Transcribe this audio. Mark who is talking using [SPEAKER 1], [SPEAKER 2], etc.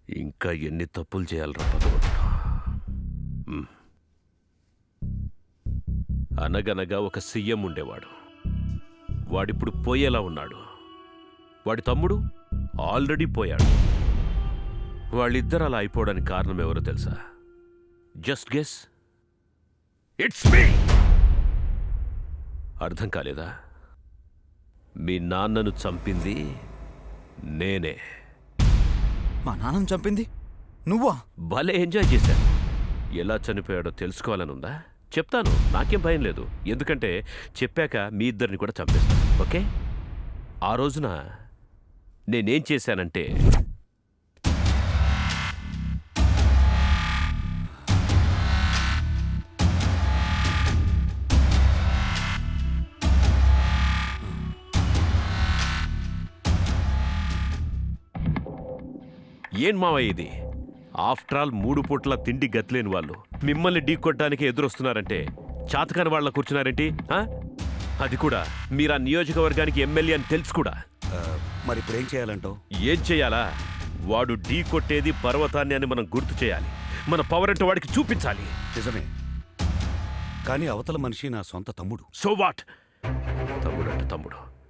[SPEAKER 1] ఇంకా ఎన్ని తప్పులు చేయాలరా భగవంతుడు. అనగనగా ఒక సీఎం ఉండేవాడు. వాడిప్పుడు పోయేలా ఉన్నాడు. వాడి తమ్ముడు ఆల్రెడీ పోయాడు. వాళ్ళిద్దరు అలా అయిపోవడానికి కారణం ఎవరో తెలుసా? Just guess. It's me. అర్థం కాలేదా? మీ నాన్నను చంపింది నేనే.
[SPEAKER 2] మా నాన్నను చంపింది నువ్వా?
[SPEAKER 1] భలే ఎంజాయ్ చేశాను. ఎలా చనిపోయాడో తెలుసుకోవాలనుందా? చెప్తాను, నాకేం భయం లేదు. ఎందుకంటే చెప్పాక మీ ఇద్దరిని కూడా చంపేస్తాను. ఓకే? ఆ రోజున నేనేం చేశానంటే, ఏం మావయ్య ఇది? ఆఫ్టర్ ఆల్ 3 పూట్ల తిండి గతిలేని వాళ్ళు మిమ్మల్ని ఢీకొట్టడానికి ఎదురొస్తున్నారంటే చాతకాని వాళ్ళ కూర్చున్నారేంటి? అది కూడా మీరు ఆ నియోజకవర్గానికి ఎమ్మెల్యే అని తెలుసు కూడా.
[SPEAKER 3] మరి ఇప్పుడు ఏం చేయాలంటావు?
[SPEAKER 1] ఏం చేయాలా? వాడు ఢీ కొట్టేది పర్వతాన్ని అని మనం గుర్తు చేయాలి. మన పవర్ అంటే వాడికి చూపించాలి.
[SPEAKER 3] నిజమే, కానీ అవతల మనిషి నా సొంత తమ్ముడు.
[SPEAKER 1] So what? తమ్ముడు అంటే తమ్ముడు.